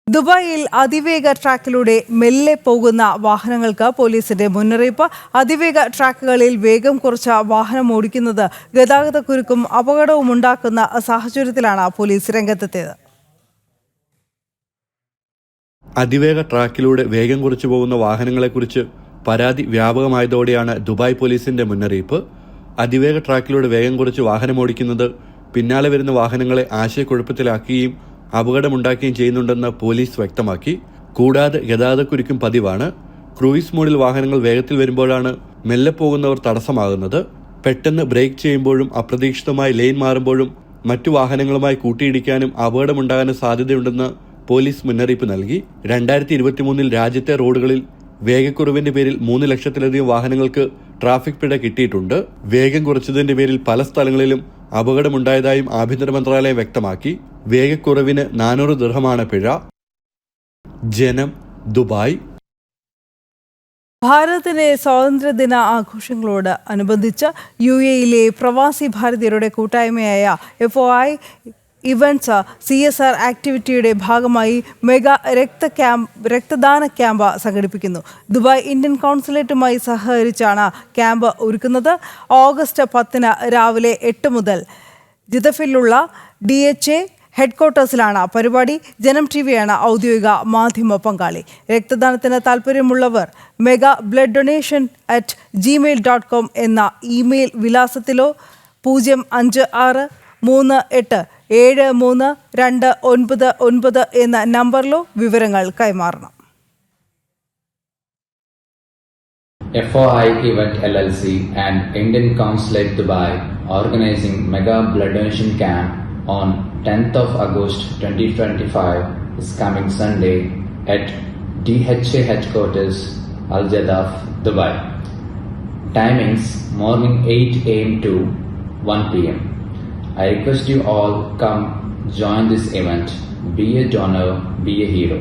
ദുബായിൽ അതിവേഗ ട്രാക്കിലൂടെ മെല്ലെ പോകുന്ന വാഹനങ്ങൾക്ക് പോലീസിന്റെ മുന്നറിയിപ്പ്. അതിവേഗ ട്രാക്കുകളിൽ വേഗം കുറച്ച വാഹനം ഓടിക്കുന്നത് ഗതാഗതക്കുരുക്കും അപകടവും ഉണ്ടാക്കുന്ന സാഹചര്യത്തിലാണ് പോലീസ് രംഗത്തെത്തിയത്. അതിവേഗ ട്രാക്കിലൂടെ വേഗം കുറച്ചു പോകുന്ന വാഹനങ്ങളെക്കുറിച്ച് പരാതി വ്യാപകമായതോടെയാണ് ദുബായ് പോലീസിന്റെ മുന്നറിയിപ്പ്. അതിവേഗ ട്രാക്കിലൂടെ വേഗം കുറച്ച് വാഹനമോടിക്കുന്നത് പിന്നാലെ വരുന്ന വാഹനങ്ങളെ ആശയക്കുഴപ്പത്തിലാക്കുകയും അപകടമുണ്ടാക്കുകയും ചെയ്യുന്നുണ്ടെന്ന് പോലീസ് വ്യക്തമാക്കി. കൂടാതെ ഗതാഗതക്കുരുക്കും പതിവാണ്. ക്രൂയിസ് മോഡിൽ വാഹനങ്ങൾ വേഗത്തിൽ വരുമ്പോഴാണ് മെല്ലെ പോകുന്നവർ തടസ്സമാകുന്നത്. പെട്ടെന്ന് ബ്രേക്ക് ചെയ്യുമ്പോഴും അപ്രതീക്ഷിതമായി ലെയിൻ മാറുമ്പോഴും മറ്റു വാഹനങ്ങളുമായി കൂട്ടിയിടിക്കാനും അപകടമുണ്ടാകാനും സാധ്യതയുണ്ടെന്ന് പോലീസ് മുന്നറിയിപ്പ് നൽകി. 2023 രാജ്യത്തെ റോഡുകളിൽ വേഗക്കുറവിന്റെ പേരിൽ 3 ലക്ഷത്തിലധികം വാഹനങ്ങൾക്ക് ട്രാഫിക് പിഴ കിട്ടിയിട്ടുണ്ട്. വേഗം കുറച്ചതിന്റെ പേരിൽ പല സ്ഥലങ്ങളിലും അപകടമുണ്ടായതായും ആഭ്യന്തര മന്ത്രാലയം വ്യക്തമാക്കി. വേഗക്കുറവിന് 400 ദിർഹമാണ് പിഴ. ജനം, ദുബായ്. ഭാരതത്തിന്റെ സ്വാതന്ത്ര്യദിന ആഘോഷങ്ങളോട് അനുബന്ധിച്ച് UAE-യിലെ പ്രവാസി ഭാരതീയരുടെ കൂട്ടായ്മയായ FOI ഇവന്റ്സ് CSR ആക്ടിവിറ്റിയുടെ ഭാഗമായി മെഗാ രക്തദാന ക്യാമ്പ് സംഘടിപ്പിക്കുന്നു. ദുബായ് ഇന്ത്യൻ കോൺസുലേറ്റുമായി സഹകരിച്ചാണ് ക്യാമ്പ് ഒരുക്കുന്നത്. ഓഗസ്റ്റ് 10 രാവിലെ 8 മുതൽ ജിദഫിലുള്ള DHA ഹെഡ്ക്വാർട്ടേഴ്സിലാണ് പരിപാടി. ജനം TVയാണ് ഔദ്യോഗിക മാധ്യമ പങ്കാളി. രക്തദാനത്തിന് താൽപ്പര്യമുള്ളവർ megabloodDonation@gmail.com എന്ന ഇമെയിൽ വിലാസത്തിലോ 0536383299 എന്ന നമ്പറിലോ വിവരങ്ങൾ കൈമാറണം. FOI Event LLC and Indian Consulate Dubai organizing Mega Blood Donation Camp on 10th of August 2025 is coming Sunday at DHA Headquarters, Al Jadaf, Dubai. Timings morning 8 AM to 1 PM. I request you all come join this event. Be a donor, be a hero.